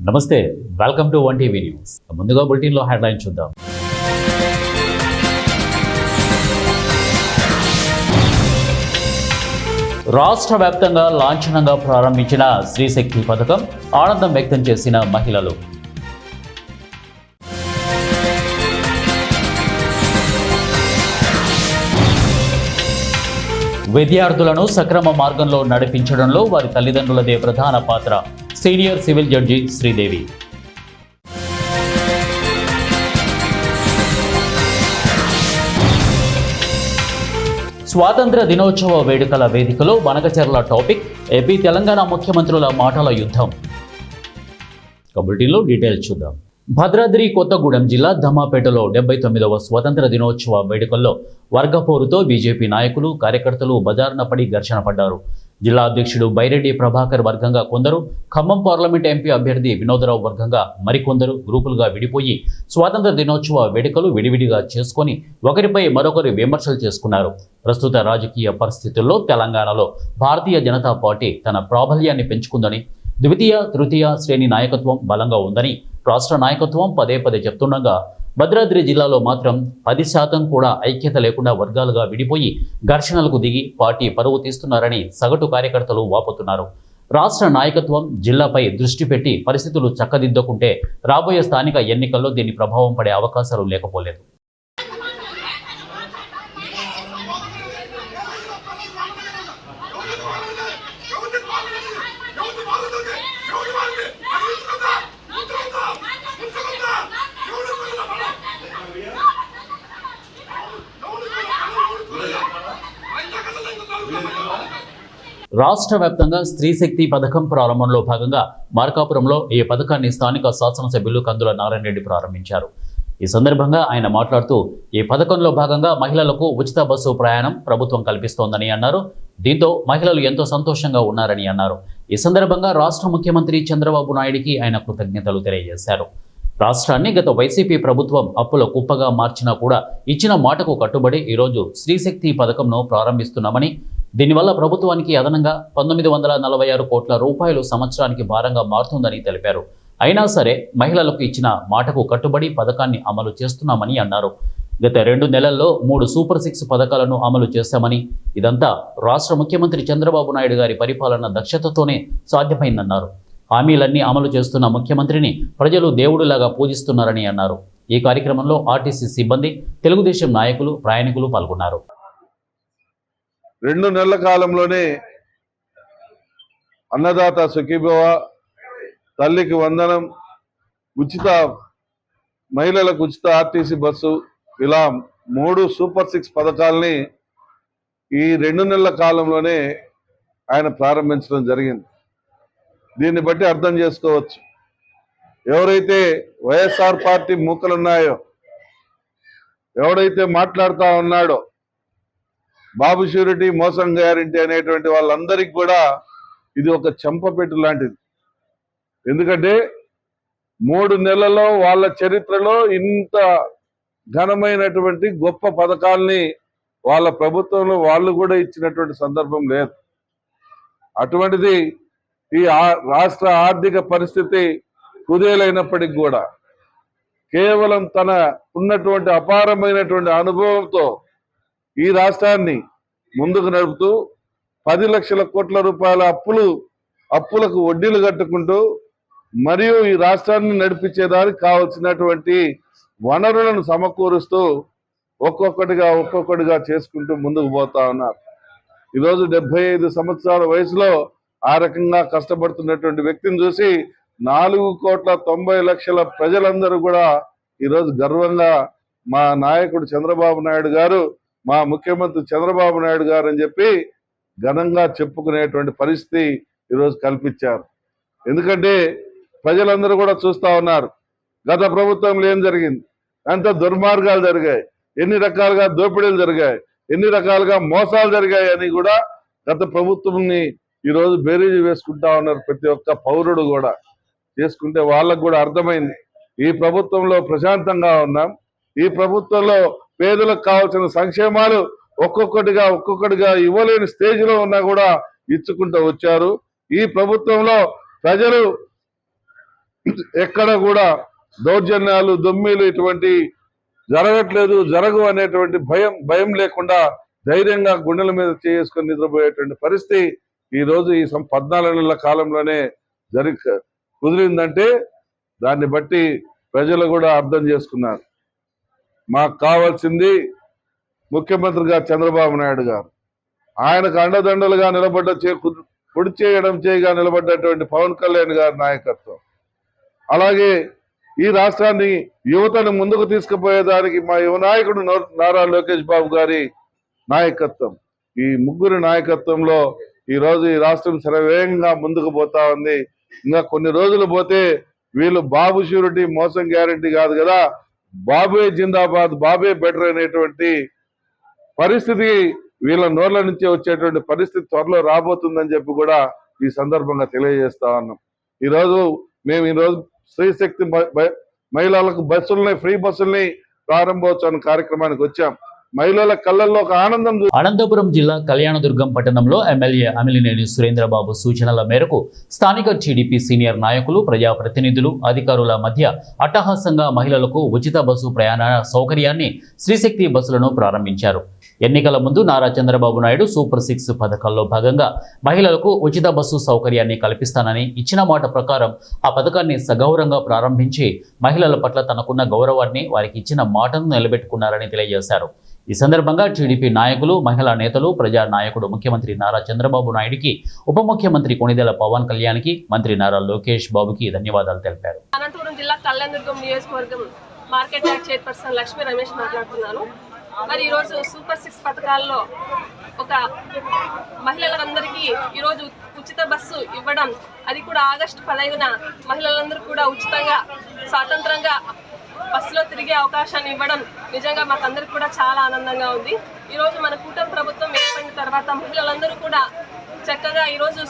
నమస్తే, welcome to one TV news. ముందుగా బులెటిన్లో హెడ్లైన్ చూద్దాం. రాష్ట్ర వ్యాప్తంగా లాంఛనంగా ప్రారంభించిన స్త్రీశక్తి పథకం ఆనందం వ్యక్తం చేసిన మహిళలు. విద్యార్థులను సక్రమ మార్గంలో నడిపించడంలో వారి తల్లిదండ్రులదే ప్రధాన పాత్ర. Senior civil judge Sridevi. స్వాతంత్ర దినోత్సవ వేడుకల వేదికలో బనకచెర్ల టాపిక్, ఏపీ తెలంగాణ ముఖ్యమంత్రుల మాటల యుద్ధం. బులెటిన్లో డీటెయిల్స్ చూద్దాం. భద్రాద్రి కొత్తగూడెం జిల్లా దమ్మాపేటలో 79వ స్వతంత్ర దినోత్సవ వేడుకల్లో వర్గపోరుతో బీజేపీ నాయకులు కార్యకర్తలు బజారున పడి ఘర్షణ పడ్డారు. జిల్లా అధ్యక్షుడు బైరెడ్డి ప్రభాకర్ వర్గంగా కొందరు, ఖమ్మం పార్లమెంట్ ఎంపీ అభ్యర్థి వినోదరావు వర్గంగా మరికొందరు గ్రూపులుగా విడిపోయి స్వాతంత్ర దినోత్సవ వేడుకలు విడివిడిగా చేసుకొని ఒకరిపై మరొకరు విమర్శలు చేసుకున్నారు. ప్రస్తుత రాజకీయ పరిస్థితుల్లో తెలంగాణలో భారతీయ జనతా పార్టీ తన ప్రాబల్యాన్ని పెంచుకుందని, ద్వితీయ తృతీయ శ్రేణి నాయకత్వం బలంగా ఉందని రాష్ట్ర నాయకత్వం పదే పదే చెప్తుండగా భద్రాద్రి జిల్లాలో మాత్రం 10% కూడా ఐక్యత లేకుండా వర్గాలుగా విడిపోయి ఘర్షణలకు దిగి పార్టీ పరువు తీస్తున్నారని సగటు కార్యకర్తలు వాపోతున్నారు. రాష్ట్ర నాయకత్వం జిల్లాపై దృష్టి పెట్టి పరిస్థితులు చక్కదిద్దుకుంటే రాబోయే స్థానిక ఎన్నికల్లో దీని ప్రభావం పడే అవకాశాలు లేకపోలేదు. రాష్ట్ర వ్యాప్తంగా స్త్రీశక్తి పథకం ప్రారంభంలో భాగంగా మార్కాపురంలో ఈ పథకాన్ని స్థానిక శాసనసభ్యులు కందుల నారాయణ రెడ్డి ప్రారంభించారు. ఈ సందర్భంగా ఆయన మాట్లాడుతూ ఈ పథకంలో భాగంగా మహిళలకు ఉచిత బస్సు ప్రయాణం ప్రభుత్వం కల్పిస్తోందని అన్నారు. దీంతో మహిళలు ఎంతో సంతోషంగా ఉన్నారని అన్నారు. ఈ సందర్భంగా రాష్ట్ర ముఖ్యమంత్రి చంద్రబాబు నాయుడికి ఆయన కృతజ్ఞతలు తెలియజేశారు. రాష్ట్రాన్ని గత వైసీపీ ప్రభుత్వం అప్పుల కుప్పగా మార్చినా కూడా ఇచ్చిన మాటకు కట్టుబడి ఈరోజు స్త్రీశక్తి పథకంను ప్రారంభిస్తున్నామని, దీనివల్ల ప్రభుత్వానికి అదనంగా 1946 కోట్ల రూపాయలు సంవత్సరానికి భారంగా మారుతుందని తెలిపారు. అయినా సరే మహిళలకు ఇచ్చిన మాటకు కట్టుబడి పథకాన్ని అమలు చేస్తున్నామని అన్నారు. గత 2 నెలల్లో 3 సూపర్ 6 పథకాలను అమలు చేశామని, ఇదంతా రాష్ట్ర ముఖ్యమంత్రి చంద్రబాబు నాయుడు గారి పరిపాలన దక్షతతోనే సాధ్యమైందన్నారు. హామీలన్నీ అమలు చేస్తున్న ముఖ్యమంత్రిని ప్రజలు దేవుడిలాగా పూజిస్తున్నారని అన్నారు. ఈ కార్యక్రమంలో ఆర్టీసీ సిబ్బంది, తెలుగుదేశం నాయకులు, ప్రయాణికులు పాల్గొన్నారు. 2 నెలల కాలంలోనే అన్నదాత సుఖీభవ, తల్లికి వందనం, ఉచిత మహిళలకు ఉచిత ఆర్టీసీ బస్సు, ఇలా 3 సూపర్ 6 పథకాలని ఈ 2 నెలల కాలంలోనే ఆయన ప్రారంభించడం జరిగింది. దీన్ని బట్టి అర్థం చేసుకోవచ్చు, ఎవరైతే వైఎస్ఆర్ పార్టీ మూకలున్నాయో, ఎవడైతే మాట్లాడుతూ ఉన్నాడో బాబు షూరిటీ మోసం గ్యారంటీ అనేటువంటి వాళ్ళందరికీ కూడా ఇది ఒక చెంపపెట్టు లాంటిది. ఎందుకంటే 3 నెలల్లో వాళ్ళ చరిత్రలో ఇంత ఘనమైనటువంటి గొప్ప పథకాల్ని వాళ్ళ ప్రభుత్వంలో వాళ్ళు కూడా ఇచ్చినటువంటి సందర్భం లేదు. అటువంటిది ఈ రాష్ట్ర ఆర్థిక పరిస్థితి కుదేలైనప్పటికీ కూడా కేవలం తన ఉన్నటువంటి అపారమైనటువంటి అనుభవంతో ఈ రాష్ట్రాన్ని ముందుకు నడుపుతూ 10 లక్షల కోట్ల రూపాయల అప్పులకు వడ్డీలు కట్టుకుంటూ మరియు ఈ రాష్ట్రాన్ని నడిపించేదానికి కావలసినటువంటి వనరులను సమకూరుస్తూ ఒక్కొక్కటిగా చేసుకుంటూ ముందుకు పోతా ఉన్నారు. ఈరోజు 75 సంవత్సరాల వయసులో ఆ రకంగా కష్టపడుతున్నటువంటి వ్యక్తిని చూసి 4,90,00,000 ప్రజలందరూ కూడా ఈరోజు గర్వంగా మా నాయకుడు చంద్రబాబు నాయుడు గారు, మా ముఖ్యమంత్రి చంద్రబాబు నాయుడు గారు అని చెప్పి ఘనంగా చెప్పుకునేటువంటి పరిస్థితి ఈరోజు కల్పించారు. ఎందుకంటే ప్రజలందరూ కూడా చూస్తూ ఉన్నారు, గత ప్రభుత్వంలో ఏం జరిగింది, ఎంత దుర్మార్గాలు జరిగాయి, ఎన్ని రకాలుగా దోపిడీలు జరిగాయి, ఎన్ని రకాలుగా మోసాలు జరిగాయి అని కూడా గత ప్రభుత్వంని ఈరోజు బేరీజు వేసుకుంటా ఉన్నారు. ప్రతి ఒక్క పౌరుడు కూడా చేసుకుంటే వాళ్ళకు కూడా అర్థమైంది, ఈ ప్రభుత్వంలో ప్రశాంతంగా ఉన్నాం, ఈ ప్రభుత్వంలో పేదలకు కావాల్సిన సంక్షేమాలు ఒక్కొక్కటిగా ఇవ్వలేని స్టేజ్లో ఉన్నా కూడా ఇచ్చుకుంటూ వచ్చారు. ఈ ప్రభుత్వంలో ప్రజలు ఎక్కడ కూడా దౌర్జన్యాలు దొమ్మిలు ఇటువంటి జరగట్లేదు, జరగవు అనేటువంటి భయం లేకుండా ధైర్యంగా గుండెల మీద చేసుకొని నిద్రపోయేటువంటి పరిస్థితి ఈ రోజు ఈ 14 నెలల కాలంలోనే కుదిరిందంటే దాన్ని బట్టి ప్రజలు కూడా అర్థం చేసుకున్నారు. మాకు కావాల్సింది ముఖ్యమంత్రిగా చంద్రబాబు నాయుడు గారు, ఆయనకు అండదండలుగా నిలబడ్డ పొడి చేయగా నిలబడ్డటువంటి పవన్ కళ్యాణ్ గారి నాయకత్వం, అలాగే ఈ రాష్ట్రాన్ని యువతను ముందుకు తీసుకుపోయేదానికి మా యువ నాయకుడు నారా లోకేష్ బాబు గారి నాయకత్వం, ఈ ముగ్గురు నాయకత్వంలో ఈ రోజు ఈ రాష్ట్రం శరవేగంగా ముందుకు పోతా ఉంది. ఇంకా కొన్ని రోజులు పోతే వీళ్ళు బాబు షూరిటీ మోసం గ్యారంటీ కాదు కదా, బాబే జిందాబాద్ బాబే బెటర్ అనేటువంటి పరిస్థితి వీళ్ళ నోర్ల నుంచి వచ్చేటువంటి పరిస్థితి త్వరలో రాబోతుందని చెప్పి కూడా ఈ సందర్భంగా తెలియజేస్తా ఉన్నాం. మేము ఈరోజు స్త్రీశక్తి మహిళలకు బస్సుల్ని, ఫ్రీ బస్సుల్ని ప్రారంభోత్సవం కార్యక్రమానికి వచ్చాం. మహిళల కళ్ళల్లో ఒక ఆనందం. అనంతపురం జిల్లా కళ్యాణదుర్గం పట్టణంలో ఎమ్మెల్యే అమిలినేని సురేంద్రబాబు సూచనల మేరకు స్థానిక టీడీపీ సీనియర్ నాయకులు, ప్రజాప్రతినిధులు, అధికారుల మధ్య అట్టహాసంగా మహిళలకు ఉచిత బస్సు ప్రయాణ సౌకర్యాన్ని శ్రీశక్తి బస్సులను ప్రారంభించారు. ఎన్నికల ముందు నారా చంద్రబాబు నాయుడు సూపర్ 6 పథకాల్లో భాగంగా మహిళలకు ఉచిత బస్సు సౌకర్యాన్ని కల్పిస్తానని ఇచ్చిన మాట ప్రకారం ఆ పథకాన్ని సగౌరవంగా ప్రారంభించి మహిళల పట్ల తనకున్న గౌరవాన్ని, వారికి ఇచ్చిన మాటను నిలబెట్టుకున్నారని తెలియజేశారు. ఈ సందర్భంగా టీడీపీ నాయకులు, మహిళా నేతలు, ప్రజా నాయకుడు ముఖ్యమంత్రి నారా చంద్రబాబు నాయుడికి, ఉప ముఖ్యమంత్రి కొణిదెల పవన్ కళ్యాణ్కి, మంత్రి నారా లోకేష్ బాబుకి ధన్యవాదాలు తెలిపారు. అనంతపురం జిల్లా కళ్యాణదుర్గం నియోజకవర్గం market yard chairperson Lakshmi Ramesh మాట్లాడుతున్నాను. మరి ఈరోజు సూపర్ 6 పథకాల్లో ఒక మహిళలందరికీ ఈరోజు ఉచిత బస్సు ఇవ్వడం, అది కూడా ఆగస్టు 15న మహిళలందరూ కూడా ఉచితంగా స్వాతంత్రంగా బస్సులో తిరిగే అవకాశాన్ని ఇవ్వడం నిజంగా మాకందరికి కూడా చాలా ఆనందంగా ఉంది. ఈరోజు మన కూటమి ప్రభుత్వం ఏర్పడిన తర్వాత మహిళలందరూ కూడా చక్కగా ఈరోజు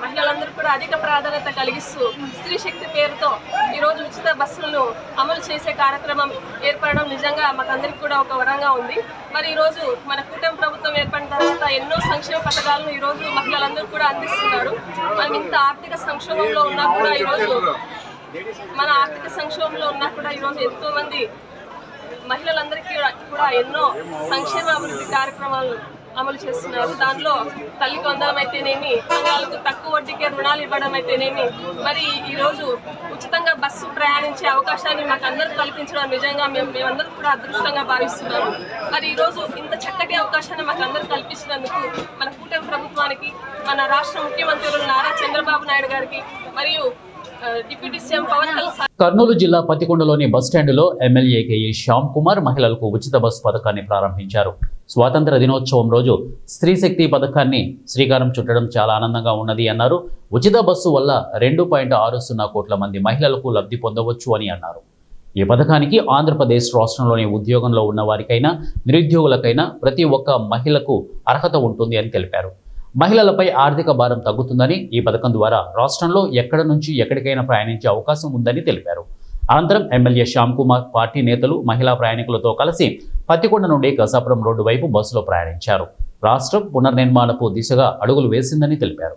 మహిళలందరూ కూడా అధిక ప్రాధాన్యత కలిగిస్తూ స్త్రీ శక్తి పేరుతో ఈరోజు ఉచిత బస్సులను అమలు చేసే కార్యక్రమం ఏర్పడడం నిజంగా మాకందరికి కూడా ఒక వరంగా ఉంది. మరి ఈరోజు మన కూటమి ప్రభుత్వం ఏర్పడిన తర్వాత ఎన్నో సంక్షేమ పథకాలను ఈరోజు మహిళలందరూ కూడా అందిస్తున్నారు. మనం ఇంత ఆర్థిక సంక్షోభంలో ఉన్నా కూడా ఈరోజు ఎంతో మంది మహిళలందరికీ కూడా ఎన్నో సంక్షేమ అభివృద్ధి కార్యక్రమాలు అమలు చేస్తున్నారు. దానిలో తల్లికి వందనం అయితేనేమి, సంఘాలకు తక్కువ వడ్డీకే రుణాలు ఇవ్వడం అయితేనేమి, మరి ఈరోజు ఉచితంగా బస్సు ప్రయాణించే అవకాశాన్ని మాకు అందరూ కల్పించడం నిజంగా మేమందరూ కూడా అదృష్టంగా భావిస్తున్నాము. మరి ఈరోజు ఇంత చక్కటి అవకాశాన్ని మాకు అందరూ కల్పించినందుకు మన కూటమి ప్రభుత్వానికి, మన రాష్ట్ర ముఖ్యమంత్రులు నారా చంద్రబాబు నాయుడు గారికి మరియు డిప్యూటీ సీఎం పవన్ కళ్యాణ్. కర్నూలు జిల్లా పతికొండలోని బస్టాండులో ఎమ్మెల్యే కేఈ శ్యామ్ కుమార్ మహిళలకు ఉచిత బస్సు పథకాన్ని ప్రారంభించారు. స్వాతంత్ర దినోత్సవం రోజు స్త్రీశక్తి పథకాన్ని శ్రీకారం చుట్టడం చాలా ఆనందంగా ఉన్నది అన్నారు. ఉచిత బస్సు వల్ల 2.60 కోట్ల మంది మహిళలకు లబ్ధి పొందవచ్చు అని అన్నారు. ఈ పథకానికి ఆంధ్రప్రదేశ్ రాష్ట్రంలోని ఉద్యోగంలో ఉన్న వారికైనా, నిరుద్యోగులకైనా ప్రతి ఒక్క మహిళకు అర్హత ఉంటుంది అని తెలిపారు. మహిళలపై ఆర్థిక భారం తగ్గుతుందని, ఈ పథకం ద్వారా రాష్ట్రంలో ఎక్కడ నుంచి ఎక్కడికైనా ప్రయాణించే అవకాశం ఉందని తెలిపారు. అనంతరం ఎమ్మెల్యే శ్యామ్ కుమార్ పార్టీ నేతలు, మహిళా ప్రయాణికులతో కలిసి పత్తికొండ నుండి కసాపురం రోడ్డు వైపు బస్సులో ప్రయాణించారు. రాష్ట్రం పునర్నిర్మాణపు దిశగా అడుగులు వేసిందని తెలిపారు.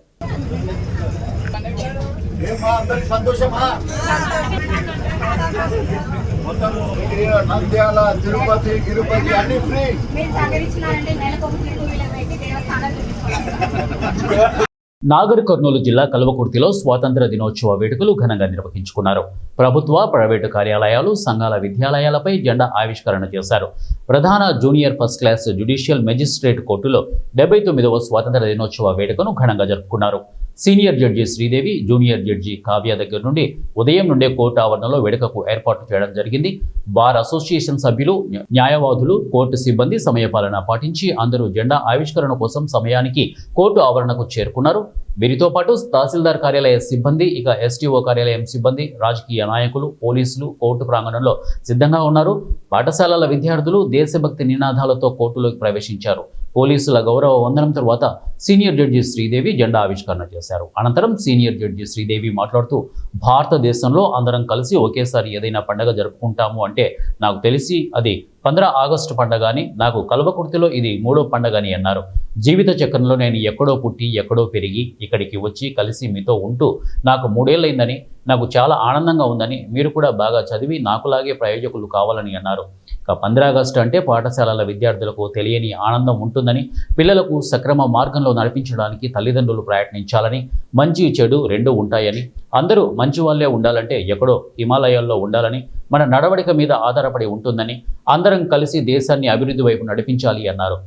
నాగర్ కర్నూలు జిల్లా కల్వకుర్తిలో స్వాతంత్ర దినోత్సవ వేడుకలు ఘనంగా నిర్వహించుకున్నారు. ప్రభుత్వ, ప్రైవేటు కార్యాలయాలు, సంఘాల విద్యాలయాలపై జెండా ఆవిష్కరణ చేశారు. ప్రధాన junior first class judicial magistrate కోర్టులో 79వ స్వాతంత్ర దినోత్సవ వేడుకను ఘనంగా జరుపుకున్నారు. Senior judge Sridevi, junior judge Kavya దగ్గర నుండి ఉదయం నుండే కోర్టు ఆవరణలో వేడుకకు ఏర్పాటు చేయడం జరిగింది. బార్ అసోసియేషన్ సభ్యులు, న్యాయవాదులు, కోర్టు సిబ్బంది సమయపాలన పాటించి అందరూ జెండా ఆవిష్కరణ కోసం సమయానికి కోర్టు ఆవరణకు చేరుకున్నారు. వీరితో పాటు తహసీల్దార్ కార్యాలయ సిబ్బంది, ఇక ఎస్టీఓ కార్యాలయం సిబ్బంది, రాజకీయ నాయకులు, పోలీసులు కోర్టు ప్రాంగణంలో సిద్ధంగా ఉన్నారు. పాఠశాలల విద్యార్థులు దేశభక్తి నినాదాలతో కోర్టులోకి ప్రవేశించారు. పోలీసుల గౌరవ వందనం తర్వాత సీనియర్ జడ్జి శ్రీదేవి జెండా ఆవిష్కరణ చేశారు. అనంతరం సీనియర్ జడ్జి శ్రీదేవి మాట్లాడుతూ, భారతదేశంలో అందరం కలిసి ఒకేసారి ఏదైనా పండుగ జరుపుకుంటాము అంటే నాకు తెలిసి అది 15 ఆగస్టు పండుగ అని, నాకు కల్వకుర్తిలో ఇది 3వ పండుగ అని అన్నారు. జీవిత చక్రంలో నేను ఎక్కడో పుట్టి, ఎక్కడో పెరిగి ఇక్కడికి వచ్చి కలిసి మీతో ఉంటూ నాకు 3 ఏళ్ళైందని, నాకు చాలా ఆనందంగా ఉందని, మీరు కూడా బాగా చదివి నాకులాగే ప్రయోజకులు కావాలని అన్నారు. ఇక 15 ఆగస్టు అంటే పాఠశాలల విద్యార్థులకు తెలియని ఆనందం ఉంటుందని, పిల్లలకు సక్రమ మార్గంలో నడిపించడానికి తల్లిదండ్రులు ప్రయత్నించాలని, మంచి చెడు రెండూ ఉంటాయని, అందరూ మంచి వాళ్ళే ఉండాలంటే ఎక్కడో హిమాలయాల్లో ఉండాలని, మన నడవడిక మీద ఆధారపడి ఉంటుందని, అందరం కలిసి దేశాన్ని అభివృద్ధి వైపు నడిపించాలి అన్నారు.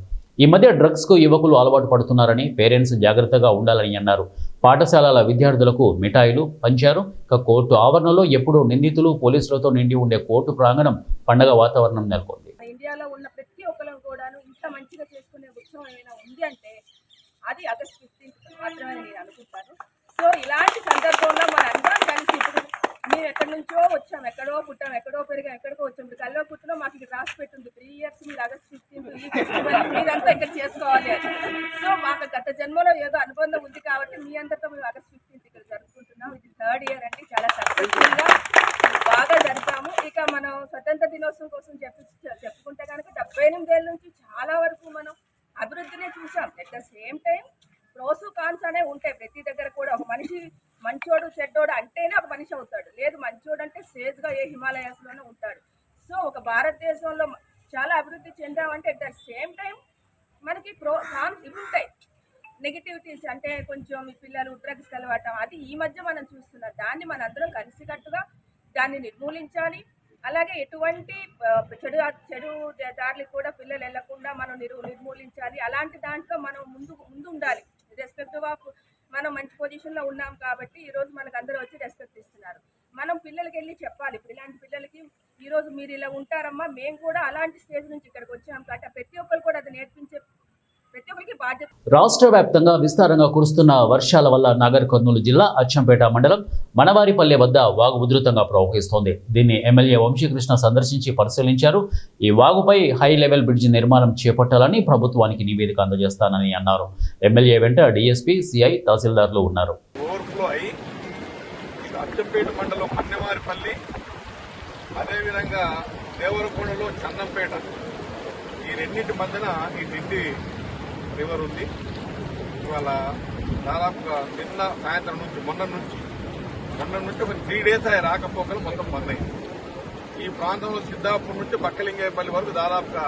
ఈ మధ్య డ్రగ్స్కు యువకులు అలవాటు పడుతున్నారని, పేరెంట్స్ జాగ్రత్తగా ఉండాలని అన్నారు. పాఠశాలల విద్యార్థులకు మిఠాయిలు పంచారు. ఇక కోర్టు ఆవరణలో ఎప్పుడూ నిందితులు పోలీసులతో నిండి ఉండే కోర్టు ప్రాంగణం పండగ వాతావరణం నెలకొంది. ఇండియాలో ఉన్న ప్రతి ఒక్కరు కూడాను ఇంత మంచిగా చేసుకునే ఉత్సవం ఏమైనా ఉంది అంటే అది ఆగస్ట్ 15 మాత్రమే నేను అనుకుంటాను. సో ఇలాంటి సందర్భంలో మన అందరం కలిసి ఇప్పుడు మేము ఎక్కడి నుంచో వచ్చాం, ఎక్కడో పుట్టాం, ఎక్కడో పెరిగాం, ఎక్కడికో వచ్చాం. ఇప్పుడు కల్లో పుట్టినా మాకు ఇక్కడ రాసి పెట్టుంది 3 years మీరు ఆగస్ట్ 15 ఈ ఫెస్టివల్ మీరంతా ఇక్కడ చేసుకోవాలి అని. సో మాకు గత జన్మలో ఏదో అనుబంధం ఉంది కాబట్టి మీ అందరితో మేము ఆగస్ట్ 15 ఇక్కడ జరుపుకుంటున్నాం. ఇది 3rd year అండి, చాలా సక్సెస్ఫుల్గా బాగా జరిపాము. ఇక మనం స్వతంత్ర దినోత్సవం కోసం చెప్పుకుంటే కనుక 78 ఏళ్ళ నుంచి చాలా వరకు మనం అభివృద్ధినే చూసాం. At the same time pros cons అనే ఉంటాయి ప్రతి దగ్గర కూడా. ఒక మనిషి మంచోడు చెడ్డోడు అంటేనే ఒక మనిషి అవుతాడు, లేదు మంచోడు అంటే స్టేజ్గా ఏ హిమాలయాస్లోనే ఉంటాడు. సో ఒక భారతదేశంలో చాలా అభివృద్ధి చెందామంటే అట్ ద సేమ్ టైం మనకి కాన్స్ ఇవి ఉంటాయి, నెగిటివిటీస్. అంటే కొంచెం ఈ పిల్లలు డ్రగ్స్కి అలవాటం, అది ఈ మధ్య మనం చూస్తున్నాం. దాన్ని మనందరం కలిసికట్టుగా దాన్ని నిర్మూలించాలి. అలాగే ఎటువంటి చెడు దారులకు కూడా పిల్లలు వెళ్లకుండా మనం నిర్మూలించాలి. అలాంటి దాంట్లో మనం ముందు ఉండాలి. రెస్పెక్టివ్ ఆఫ్ మనం మంచి పొజిషన్లో ఉన్నాం కాబట్టి ఈరోజు మనకు అందరూ వచ్చి రెస్పెక్ట్ ఇస్తున్నారు. మనం పిల్లలకి వెళ్ళి చెప్పాలి. ఇప్పుడు ఇలాంటి పిల్లలకి ఈరోజు మీరు ఇలా ఉంటారమ్మా, మేము కూడా అలాంటి స్టేజ్ నుంచి ఇక్కడికి వచ్చాం కాబట్టి ప్రతి ఒక్కరు కూడా అది నేర్పించే ప్రతి ఒక్కరికి బాధ్యత. రాష్ట్ర వ్యాప్తంగా విస్తారంగా కురుస్తున్న వర్షాల వల్ల నాగర్ కర్నూలు జిల్లా అచ్చంపేట మండలం మనవారిపల్లె వద్ద వాగు ఉధృతంగా ప్రవహిస్తోంది. దీన్ని ఎమ్మెల్యే వంశీకృష్ణ సందర్శించి పరిశీలించారు. ఈ వాగుపై హై లెవెల్ బ్రిడ్జి నిర్మాణం చేపట్టాలని ప్రభుత్వానికి నివేదిక అందజేస్తానని అన్నారు. ఎమ్మెల్యే వెంట డీఎస్పీ, సిఐ, తహసీల్దార్లు ఉన్నారు. అచ్చంపేట మండలం మనవారిపల్లి, అదేవిధంగా దేవరకొండలో చందంపేట, ఈ రెండింటి మధ్యన ఈ దిండి రివర్ ఉంది. ఇవాళ దాదాపుగా నిన్న సాయంత్రం నుంచి మొన్న నుంచి ఒక 3 days అయ్యే రాకపోకలు మొత్తం బంద్ అయింది. ఈ ప్రాంతంలో సిద్ధాపూర్ నుంచి బక్కలింగేపల్లి వరకు దాదాపుగా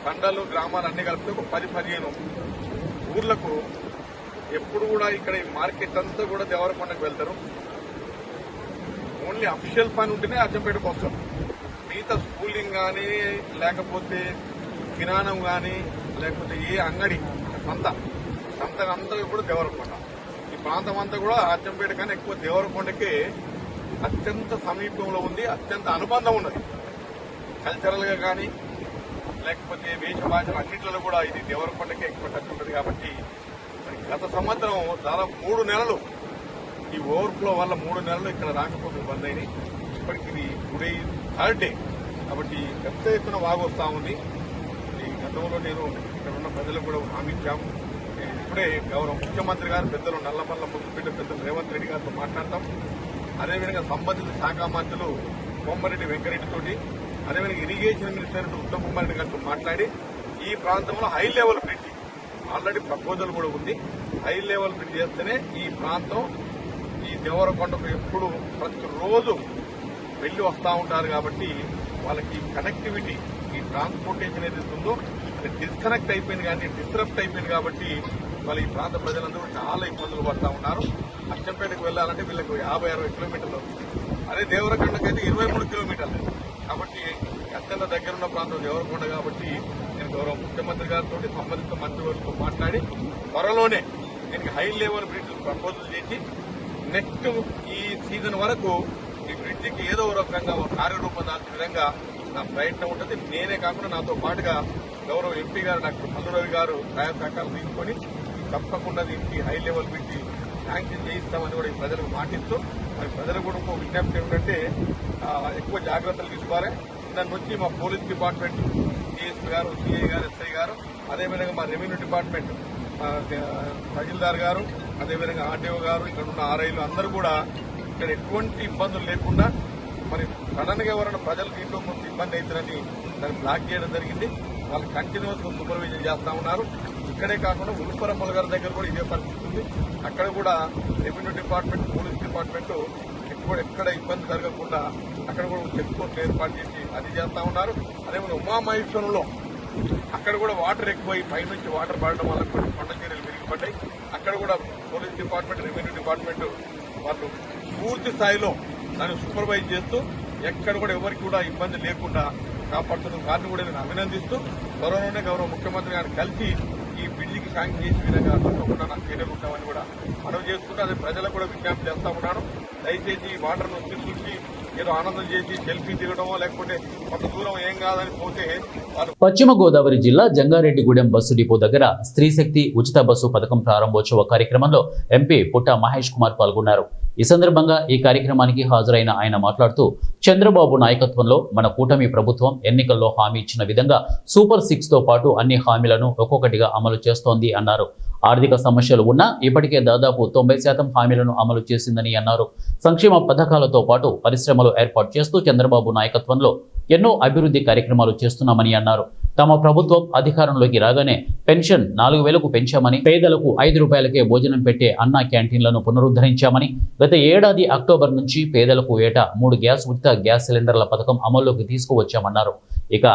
కండలు గ్రామాలు అన్ని కలిపితే ఒక 10-15 ఊర్లకు ఎప్పుడు కూడా ఇక్కడ ఈ మార్కెట్ అంతా కూడా దేవరకొండకు వెళ్తారు. ఓన్లీ అఫీషియల్ పని ఉంటేనే అచ్చంపేటకు వస్తారు. మిగతా స్కూలింగ్ కానీ, లేకపోతే కిరాణం కానీ, లేకపోతే ఏ అంగడి అంతా కూడా దేవరకొండ. ఈ ప్రాంతం అంతా కూడా అచ్చంపేట కానీ ఎక్కువ దేవరకొండకే అత్యంత సమీపంలో ఉంది, అత్యంత అనుబంధం ఉన్నది. కల్చరల్ గా కానీ లేకపోతే వేషభాషలు అన్నింటిలో కూడా ఇది దేవరకొండకే ఎక్కువ టచ్ ఉంటుంది. కాబట్టి గత సంవత్సరం దాదాపు 3 నెలలు ఈ ఓవర్ఫ్లో వల్ల 3 నెలలు ఇక్కడ రాకపోతే బంద్ అయినాయి. ఇప్పటికి ఇది టుడే 3rd day కాబట్టి పెద్ద ఎత్తున వాగు వస్తూ ఉంది. ఈ గతంలో నేను ఇక్కడ ఉన్న ప్రజలకు కూడా హామీ ఇచ్చాము. ఇప్పుడే గౌరవ ముఖ్యమంత్రి గారు పెద్దలు నల్లమల్ల ముద్దుబిడ్డ పెద్దలు రేవంత్ రెడ్డి గారితో మాట్లాడతాం. అదేవిధంగా సంబంధిత శాఖ మంత్రులు కోమరెడ్డి వెంకరెడ్డితోటి, అదేవిధంగా ఇరిగేషన్ మినిస్టర్ ఉత్తమ్ కుమార్ రెడ్డి గారితో మాట్లాడి ఈ ప్రాంతంలో high level bridge already proposal కూడా ఉంది. హై లెవెల్ బ్రిడ్జ్ చేస్తేనే ఈ ప్రాంతం ఈ దేవరకొండకు ఎప్పుడు ప్రతిరోజు వెళ్లి వస్తూ ఉంటారు. కాబట్టి వాళ్ళకి కనెక్టివిటీ, ఈ ట్రాన్స్పోర్టేషన్ ఏదైతే ఉందో అది డిస్కనెక్ట్ అయిపోయింది, కానీ డిస్టరప్ట్ అయిపోయింది. కాబట్టి వాళ్ళ ఈ ప్రాంత ప్రజలందరూ చాలా ఇబ్బందులు పడుతూ ఉన్నారు. అచ్చంపేటకు వెళ్లాలంటే వీళ్ళకు 50-60 కిలోమీటర్లు వస్తుంది. అదే దేవరకొండకైతే 23 కిలోమీటర్లు. కాబట్టి అత్యంత దగ్గరున్న ప్రాంతం దేవరకొండ. కాబట్టి నేను గౌరవ ముఖ్యమంత్రి గారితో సంబంధిత మంత్రివర్గంతో మాట్లాడి త్వరలోనే దీనికి హై లెవెల్ బ్రిడ్జ్ ప్రపోజల్ చేసి నెక్స్ట్ ఈ సీజన్ వరకు ఈ బ్రిడ్జికి ఏదో రకంగా ఒక కార్యరూపం దాల్చిన విధంగా నా ప్రయత్నం ఉంటుంది. నేనే కాకుండా నాతో పాటుగా గౌరవ ఎంపీ గారు డాక్టర్ మల్లురవి గారు సహాయ సహకారాలు తీసుకొని తప్పకుండా దీనికి హై లెవెల్ బ్రిడ్జి శాంక్షన్ చేయిస్తామని కూడా ఈ ప్రజలకు మాటిస్తూ, మరి ప్రజలకు కూడా ఇంకో విజ్ఞప్తి ఏమిటంటే ఎక్కువ జాగ్రత్తలు తీసుకోవాలి. దాని నుంచి మా పోలీస్ డిపార్ట్మెంట్, డిఎస్పీ గారు, సిఐ గారు, ఎస్ఐ గారు, అదేవిధంగా మా రెవెన్యూ డిపార్ట్మెంట్ తహసీల్దార్ గారు, అదేవిధంగా ఆర్డీఓ గారు, ఇక్కడ ఉన్న ఆర్ఐలు అందరూ కూడా ఇక్కడ ఎటువంటి ఇబ్బందులు లేకుండా, మరి సడన్ గా ఎవరైనా ప్రజలకు ఇంట్లో కొంత ఇబ్బంది అవుతుందని దాన్ని బ్లాక్ చేయడం జరిగింది. వాళ్ళు కంటిన్యూస్ గా సూపర్విజన్ చేస్తా ఉన్నారు. ఇక్కడే కాకుండా ఉల్పరమ్మల గారి దగ్గర కూడా ఇదే పరిస్థితి ఉంది. అక్కడ కూడా రెవెన్యూ డిపార్ట్మెంట్, పోలీస్ డిపార్ట్మెంట్ కూడా ఎక్కడ ఇబ్బంది జరగకుండా అక్కడ కూడా చెక్ పోస్ట్ ఏర్పాటు చేసి అది చేస్తా ఉన్నారు. అదేవిధంగా ఉమామహేశ్వరంలో అక్కడ కూడా వాటర్ ఎక్కువై పైనుంచి వాటర్ పడడం వల్ల కొన్ని కొండ చర్యలు విరిగిపడ్డాయి. అక్కడ కూడా పోలీస్ డిపార్ట్మెంట్, రెవెన్యూ డిపార్ట్మెంట్ వాళ్ళు పూర్తి స్థాయిలో దాన్ని సూపర్వైజ్ చేస్తూ ఎక్కడ కూడా ఎవరికి కూడా ఇబ్బంది లేకుండా కాపాడుతున్న వారిని కూడా నేను అభినందిస్తూ త్వరలోనే గౌరవ ముఖ్యమంత్రి గారిని కలిసి ఈ బిల్లుకి శాంక్షన్ చేసే విధంగా తప్పకుండా నాకు చర్యలు ఉంటామని కూడా మనవి చేసుకుంటూ అదే ప్రజలకు కూడా విజ్ఞప్తి చేస్తా ఉన్నాను. దయచేసి ఈ వాటర్ను చూసి ఏదో ఆనందం చేసి సెల్ఫీ దిగడమో లేకపోతే కొంత దూరం ఏం కాదని పోతే వాళ్ళు. పశ్చిమ గోదావరి జిల్లా జంగారెడ్డిగూడెం బస్సు డిపో దగ్గర స్త్రీ శక్తి ఉచిత బస్సు పథకం ప్రారంభోత్సవ కార్యక్రమంలో ఎంపీ పుట్ట మహేష్ కుమార్ పాల్గొన్నారు. ఈ సందర్భంగా ఈ కార్యక్రమానికి హాజరైన ఆయన మాట్లాడుతూ చంద్రబాబు నాయకత్వంలో మన కూటమి ప్రభుత్వం ఎన్నికల్లో హామీ ఇచ్చిన విధంగా సూపర్ 6తో పాటు అన్ని హామీలను ఒక్కొక్కటిగా అమలు చేస్తోంది అన్నారు. ఆర్థిక సమస్యలు ఉన్నా ఇప్పటికే దాదాపు 90% హామీలను అమలు చేసిందని అన్నారు. సంక్షేమ పథకాలతో పాటు పరిశ్రమలు ఏర్పాటు చేస్తూ చంద్రబాబు నాయకత్వంలో ఎన్నో అభివృద్ధి కార్యక్రమాలు చేస్తున్నామని అన్నారు. తమ ప్రభుత్వం అధికారంలోకి రాగానే పెన్షన్ 4,000కు పెంచామని, పేదలకు 5 రూపాయలకే భోజనం పెట్టే అన్నా క్యాంటీన్లను పునరుద్ధరించామని, గత ఏడాది అక్టోబర్ నుంచి పేదలకు ఏటా 3 ఉచిత గ్యాస్ సిలిండర్ల పథకం అమల్లోకి తీసుకువచ్చామన్నారు. ఇక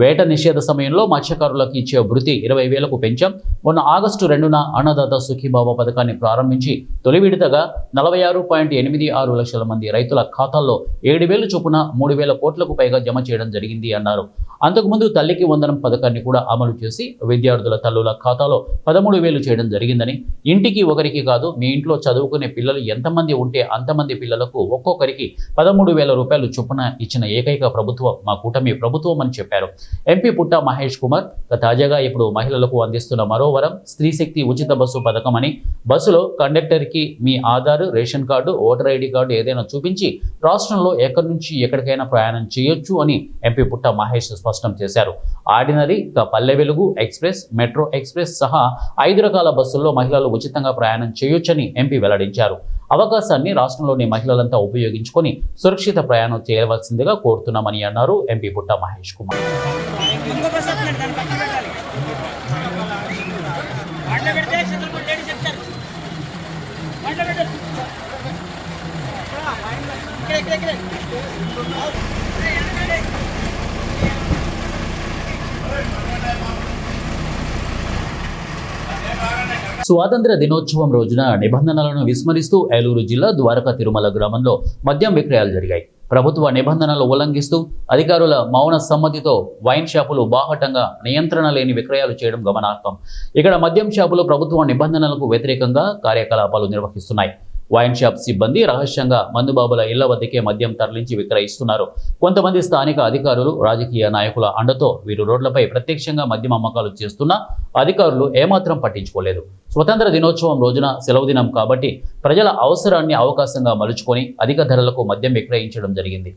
వేట నిషేధ సమయంలో మత్స్యకారులకు ఇచ్చే భృతి 20,000కు పెంచాం. మొన్న ఆగస్టు 2న అన్నదాత సుఖీభావ పథకాన్ని ప్రారంభించి తొలి విడతగా 46.86 లక్షల మంది రైతుల ఖాతాల్లో 7,000 చొప్పున 3,000 కోట్లకు పైగా జమ చేయడం జరిగింది అన్నారు. అంతకుముందు తల్లికి వందనం పథకాన్ని కూడా అమలు చేసి విద్యార్థుల తల్లుల ఖాతాలో 13,000 చేయడం జరిగిందని, ఇంటికి ఒకరికి కాదు మీ ఇంట్లో చదువుకునే పిల్లలు ఎంతమంది ఉంటే అంతమంది పిల్లలకు ఒక్కొక్కరికి 13,000 రూపాయలు చొప్పున ఇచ్చిన ఏకైక ప్రభుత్వం మా కూటమి ప్రభుత్వం అని చెప్పారు. ఎంపీ పుట్ట మహేష్ కుమార్ తాజాగా ఇప్పుడు మహిళలకు అందిస్తున్న మరో వరం స్త్రీ శక్తి ఉచిత బస్సు పథకం అని, బస్సులో కండక్టర్కి మీ Aadhaar, ration card, voter ID card ఏదైనా చూపించి రాష్ట్రంలో ఎక్కడి నుంచి ఎక్కడికైనా ప్రయాణం చేయొచ్చు అని ఎంపీ పుట్ట మహేష్ స్పష్టం చేశారు. Ordinary, Palle Velugu express, metro express సహా 5 రకాల బస్సుల్లో మహిళలు ఉచితంగా ప్రయాణం చేయొచ్చని ఎంపీ వెల్లడించారు. అవకాశాన్ని రాష్ట్రంలోని మహిళలంతా ఉపయోగించుకొని సురక్షిత ప్రయాణం చేయవలసిందిగా కోరుతున్నామని అన్నారు ఎంపీ పుట్ట మహేష్ కుమార్. స్వాతంత్ర దినోత్సవం రోజున నిబంధనలను విస్మరిస్తూ ఏలూరు జిల్లా ద్వారకా తిరుమల గ్రామంలో మద్యం విక్రయాలు జరిగాయి. ప్రభుత్వ నిబంధనలు ఉల్లంఘిస్తూ అధికారుల మౌన సమ్మతితో వైన్ షాపులు బాహటంగా నియంత్రణ లేని విక్రయాలు చేయడం గమనార్హం. ఇక్కడ మద్యం షాపులు ప్రభుత్వ నిబంధనలకు వ్యతిరేకంగా కార్యకలాపాలు నిర్వహిస్తున్నాయి. వైన్ షాప్ సిబ్బంది రహస్యంగా మందుబాబుల ఇళ్ల వద్దకే మద్యం తరలించి విక్రయిస్తున్నారు. కొంతమంది స్థానిక అధికారులు, రాజకీయ నాయకుల అండతో వీరు రోడ్లపై ప్రత్యక్షంగా మద్యం అమ్మకాలు చేస్తున్నా అధికారులు ఏమాత్రం పట్టించుకోలేదు. స్వతంత్ర దినోత్సవం రోజున సెలవు దినం కాబట్టి ప్రజల అవసరాన్ని అవకాశంగా మలుచుకొని అధిక ధరలకు మద్యం విక్రయించడం జరిగింది.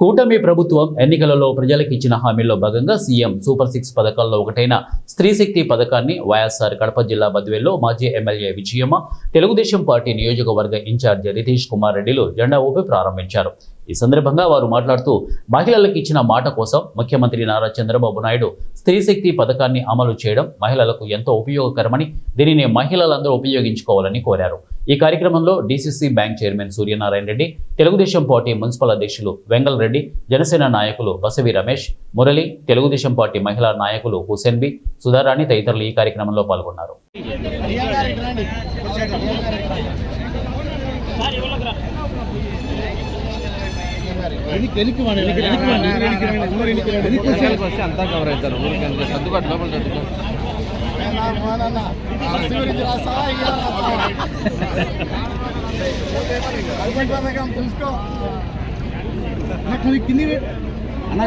కూటమి ప్రభుత్వం ఎన్నికలలో ప్రజలకు ఇచ్చిన హామీల్లో భాగంగా సీఎం సూపర్ 6 పథకాల్లో ఒకటైన స్త్రీ శక్తి పథకాన్ని వైఎస్ఆర్ కడప జిల్లా బద్వేల్లో మాజీ ఎమ్మెల్యే విజయమ్మ, తెలుగుదేశం పార్టీ నియోజకవర్గ ఇన్ఛార్జి రితీష్ కుమార్ రెడ్డిలు జెండా ఊపి ప్రారంభించారు. ఈ సందర్భంగా వారు మాట్లాడుతూ మహిళలకు ఇచ్చిన మాట కోసం ముఖ్యమంత్రి నారా చంద్రబాబు నాయుడు స్త్రీ శక్తి పథకాన్ని అమలు చేయడం మహిళలకు ఎంతో ఉపయోగకరమని, దీనిని మహిళలందరూ ఉపయోగించుకోవాలని కోరారు. ఈ కార్యక్రమంలో DCC bank chairman Suryanarayana Reddy, Telugu Desam party municipal అధ్యక్షులు వెంగల్ రెడ్డి, జనసేన నాయకులు బసవి రమేష్, మురళి, తెలుగుదేశం పార్టీ మహిళా నాయకులు హుసేన్ బి, సుధారాణి తదితరులు ఈ కార్యక్రమంలో పాల్గొన్నారు. అంతా కవర్ అవుతారు ఊరికి సర్దుబాటు లోపల చూసుకో కింది అన్న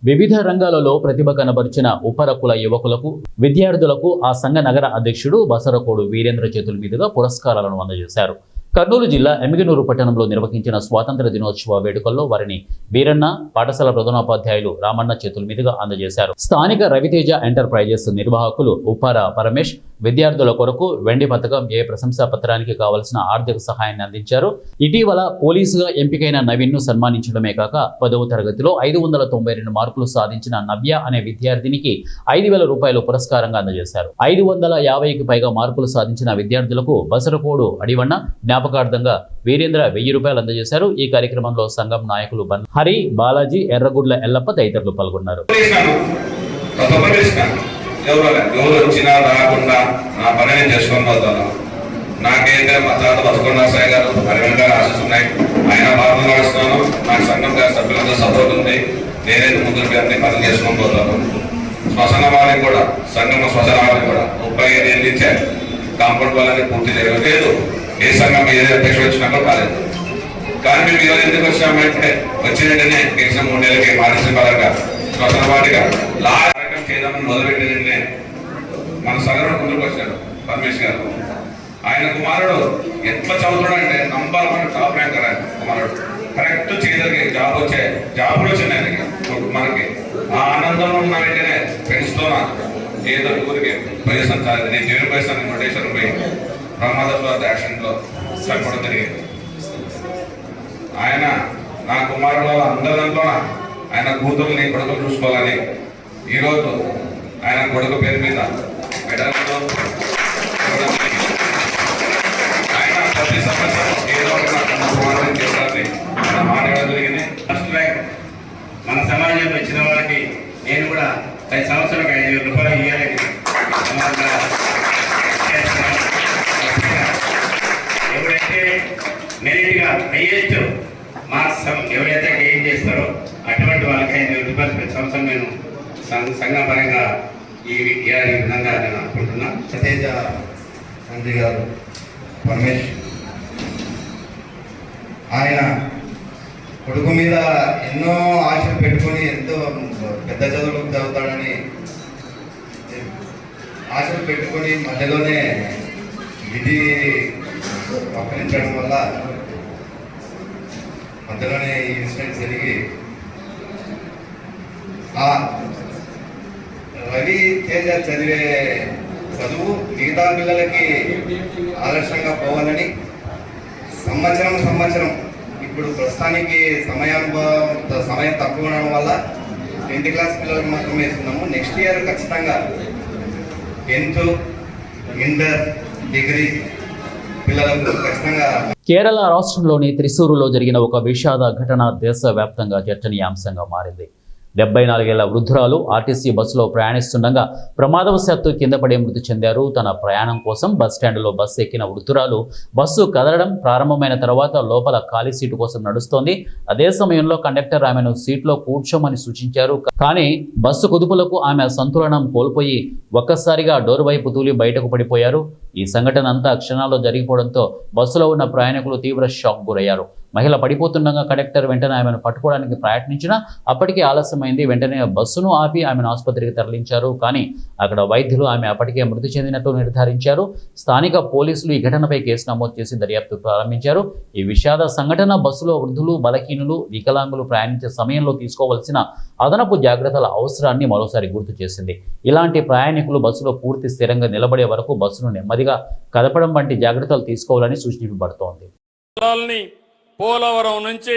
వివిధ రంగాలలో ప్రతిభ కనబరిచిన ఉపరకుల యువకులకు విద్యార్థులకు ఆ సంఘ నగర అధ్యక్షుడు బసరకోడు వీరేంద్ర చేతుల మీదుగా పురస్కారాలను అందజేశారు. కర్నూలు జిల్లా ఎమ్మిగనూరు పట్టణంలో నిర్వహించిన స్వాతంత్ర దినోత్సవ వేడుకల్లో వారిని వీరన్న పాఠశాల ప్రధానోపాధ్యాయులు రామన్న చేతుల మీదుగా అందజేశారు. స్థానిక రవితేజ ఎంటర్ప్రైజెస్ నిర్వాహకులు ఉప్పార పరమేష్ విద్యార్థుల కొరకు వెండి పథకం ప్రశంసా పత్రానికి కావలసిన ఆర్థిక సహాయాన్ని అందించారు. ఇటీవల పోలీసుగా ఎంపికైన నవీన్ ను సన్మానించడమే కాక 10వ తరగతిలో 592 మార్కులు సాధించిన నవ్య అనే విద్యార్థినికి 5,000 రూపాయలు పురస్కారంగా అందజేశారు. 550కి పైగా మార్కులు సాధించిన విద్యార్థులకు బసరకోడు అడివన్న జ్ఞాపకార్థంగా వీరేంద్ర 1000 రూపాయలు అందజేశారు. ఈ కార్యక్రమంలో సంఘం నాయకులు హరి, బాలాజీ, ఎర్రగుడ్ల ఎల్లప్ప తదితరులు పాల్గొన్నారు. ఎవరు వచ్చినా రాకుండా నా పని నేను చేసుకొని పోతాను. నాకైతే మా తాత బతుకున్న సాయి గారు అరవింద్ గారు ఆశిస్తున్నాయి. ఆయన మార్గం నడుస్తున్నాను. నాకు సంఘం గారి సభ్యులంతా సపోర్ట్ ఉంది. నేనైతే ముందుకు అన్ని పనులు చేసుకొని పోతాను. శ్మశాన వారికి కూడా సంఘం శ్మశాన వారికి కూడా 35 ఏళ్ళు ఇచ్చారు. కాంపౌండ్ వాళ్ళని పూర్తి చేయలేదు. ఏ సంఘం ఏదో అధ్యక్షుడు వచ్చినాకో కాలేదు. కానీ మేము ఈరోజు ఎందుకు వచ్చామంటే వచ్చిన వెంటనే గెలిచిన 3 నెలలకి మానసిక పరంగా శ్మశాన వాటిగా చేయదామని మొదలుపెట్టిన మన సగరుడు ముందుకు వచ్చాడు పరమేష్ గారు. ఆయన కుమారుడు ఎట్లా చదువుతాడంటే నంబర్ 1 టాప్ ర్యాంకర్. ఆయన కుమారుడు కరెక్ట్ చేయగలిగే జాబ్ జాబులు వచ్చింది ఆయనకి. మనకి ఆ ఆనందంలో ఉన్న వెంటనే ఫ్రెండ్స్తో ఏదో ఊరికి ప్రదేశం కాదు, నేను జైలు ప్రదేశాన్ని నోటేశ్వరం పోయి ప్రమాదస్వాద యాక్సిడెంట్లో చనిపోవడం జరిగింది. ఆయన నా కుమారుడు వాళ్ళ అందరిలో ఆయన కూతుర్ని కొడుకులు చూసుకోవాలని ఈరోజు ఆయన కొడుకు పేరు మీద మెడల్లో ఆయన ప్రతి సంవత్సరం ఏదో ఒక చేయాలని మాట్లాడడం జరిగింది. ఫస్ట్ ర్యాంక్ మన సమాజంలో ఇచ్చిన వాళ్ళకి నేను కూడా 10 సంవత్సరాలకు 5,000 రూపాయలు ఇవ్వాలని ఎవరైతే మెరిట్గా హైయెస్ట్ మార్క్స్ ఎవరైతే గెయిన్ చేస్తారో అటువంటి వాళ్ళకి 5,000 రూపాయలు ప్రతి సంవత్సరం నేను సంఘపరంగా ఈ విధంగా నేను అనుకుంటున్నా. సతేజ తండ్రి గారు పరమేష్ ఆయన కొడుకు మీద ఎన్నో ఆశలు పెట్టుకొని ఎంతో పెద్ద చదువులకు చదువుతాడని ఆశలు పెట్టుకొని మధ్యలోనే విధి అప్పగించడం వల్ల మధ్యలోనే ఈ ఇన్సిడెంట్ జరిగి రవి తేజ చదివే చదువు మిగతా పిల్లలకి ఆదర్శంగా పోవాలని సంవత్సరం ఇప్పుడు ప్రస్తుతానికి సమయం తక్కువ ఉండడం వల్ల 10th క్లాస్ పిల్లలకు మాత్రమే ఇస్తున్నాము. నెక్స్ట్ ఇయర్ ఖచ్చితంగా 10th, ఇంటర్, డిగ్రీ పిల్లలకు ఖచ్చితంగా. కేరళ రాష్ట్రంలోని త్రిశూరులో జరిగిన ఒక విషాద ఘటన దేశవ్యాప్తంగా చర్చనీయాంశంగా మారింది. 74 ఏళ్ల వృద్ధురాలు ఆర్టీసీ బస్సులో ప్రయాణిస్తుండగా ప్రమాదవశాత్తు కింద పడి మృతి చెందారు. తన ప్రయాణం కోసం బస్టాండ్లో బస్సు ఎక్కిన వృద్ధురాలు బస్సు కదలడం ప్రారంభమైన తర్వాత లోపల ఖాళీ సీటు కోసం నడుస్తోంది. అదే సమయంలో కండక్టర్ ఆమెను సీట్లో కూర్చోమని సూచించారు. కానీ బస్సు కుదుపులకు ఆమె సంతులనం కోల్పోయి ఒక్కసారిగా డోర్ వైపు తూలి బయటకు పడిపోయారు. ఈ సంఘటన అంతా క్షణాల్లో జరిగిపోవడంతో బస్సులో ఉన్న ప్రయాణికులు తీవ్ర షాక్ గురయ్యారు. మహిళ పడిపోతుండగా కండక్టర్ వెంటనే ఆమెను పట్టుకోవడానికి ప్రయత్నించినా అప్పటికే ఆలస్యమైంది. వెంటనే బస్సును ఆపి ఆమెను ఆసుపత్రికి తరలించారు. కానీ అక్కడ వైద్యులు ఆమె అప్పటికే మృతి చెందినట్టు నిర్ధారించారు. స్థానిక పోలీసులు ఈ ఘటనపై కేసు నమోదు చేసి దర్యాప్తు ప్రారంభించారు. ఈ విషాద సంఘటన బస్సులో వృద్ధులు, బలహీనులు, వికలాంగులు ప్రయాణించే సమయంలో తీసుకోవాల్సిన అదనపు జాగ్రత్తల అవసరాన్ని మరోసారి గుర్తు చేసింది. ఇలాంటి ప్రయాణికులు బస్సులో పూర్తి స్థిరంగా నిలబడే వరకు బస్సును నెమ్మదిగా కదపడం వంటి జాగ్రత్తలు తీసుకోవాలని సూచించబడుతోంది. పోలవరం నుంచి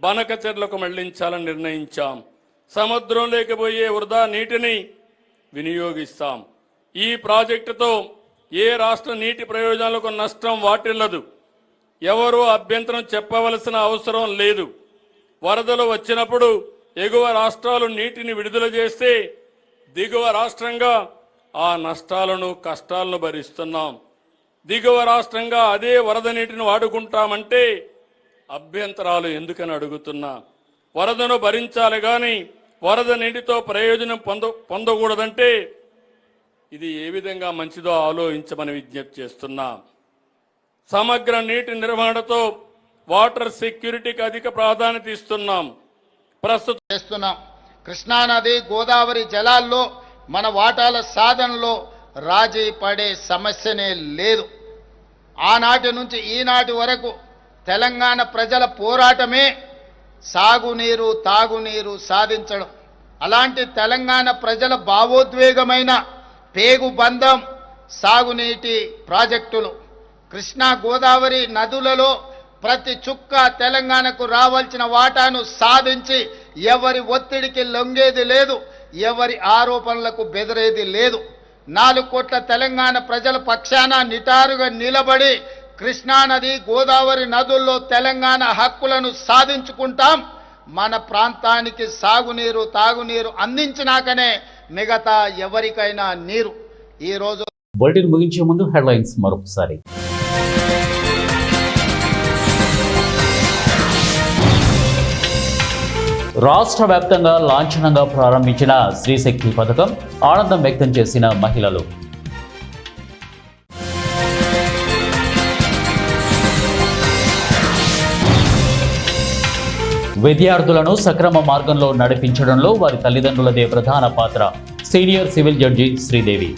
బనకచెర్లకు మళ్లించాలని నిర్ణయించాం. సముద్రంలోకి పోయే వృధా నీటిని వినియోగిస్తాం. ఈ ప్రాజెక్టుతో ఏ రాష్ట్ర నీటి ప్రయోజనాలకు నష్టం వాటిల్లదు. ఎవరూ అభ్యంతరం చెప్పవలసిన అవసరం లేదు. వరదలు వచ్చినప్పుడు ఎగువ రాష్ట్రాలు నీటిని విడుదల చేస్తే దిగువ రాష్ట్రంగా ఆ నష్టాలను, కష్టాలను భరిస్తున్నాం. దిగువ రాష్ట్రంగా అదే వరద నీటిని వాడుకుంటామంటే అభ్యంతరాలు ఎందుకని అడుగుతున్నా. వరదను భరించాలి కానీ వరద నీటితో ప్రయోజనం పొందకూడదంటే ఇది ఏ విధంగా మంచిదో ఆలోచించమని విజ్ఞప్తి చేస్తున్నా. సమగ్ర నీటి నిర్వహణతో వాటర్ సెక్యూరిటీకి అధిక ప్రాధాన్యత ఇస్తున్నాం. ప్రస్తుతం చేస్తున్నాం. కృష్ణానది గోదావరి జలాల్లో మన వాటాల సాధనలో రాజీ పడే సమస్యనే లేదు. ఆనాటి నుంచి ఈనాటి వరకు తెలంగాణ ప్రజల పోరాటమే సాగునీరు తాగునీరు సాధించడం. అలాంటి తెలంగాణ ప్రజల భావోద్వేగమైన పేగుబంధం సాగునీటి ప్రాజెక్టులు. కృష్ణా గోదావరి నదులలో ప్రతి చుక్క తెలంగాణకు రావాల్సిన వాటాను సాధించి ఎవరి ఒత్తిడికి లొంగేది లేదు, ఎవరి ఆరోపణలకు బెదిరేది లేదు. 4 కోట్ల తెలంగాణ ప్రజల పక్షాన నిటారుగా నిలబడి కృష్ణానది గోదావరి నదుల్లో తెలంగాణ హక్కులను సాధించుకుంటాం. మన ప్రాంతానికి సాగునీరు తాగునీరు అందించినాకనే మిగతా ఎవరికైనా నీరు. ఈరోజు బులెటిన్ ముగించే ముందు హెడ్లైన్స్ మరొకసారి. రాష్ట్ర వ్యాప్తంగా లాంఛనంగా ప్రారంభించిన స్త్రీశక్తి పథకం ఆనందం వ్యక్తం చేసిన మహిళలు. విద్యార్థులను సక్రమ మార్గంలో నడిపించడంలో వారి తల్లిదండ్రులదే ప్రధాన పాత్ర. Senior civil judge Sridevi.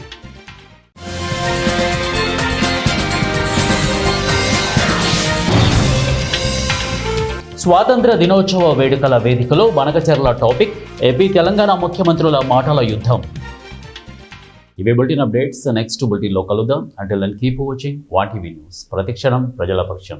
స్వాతంత్ర దినోత్సవ వేడుకల వేదికలో బనకచెర్ల టాపిక్, ఏపీ తెలంగాణ ముఖ్యమంత్రుల మాటల యుద్ధం. ఇవే బులెటిన్ అప్డేట్స్. నెక్స్ట్ బులెటిన్లో కలుద్దాం. Until then keep watching 1TV news. ప్రతిక్షణం ప్రజల పక్షం.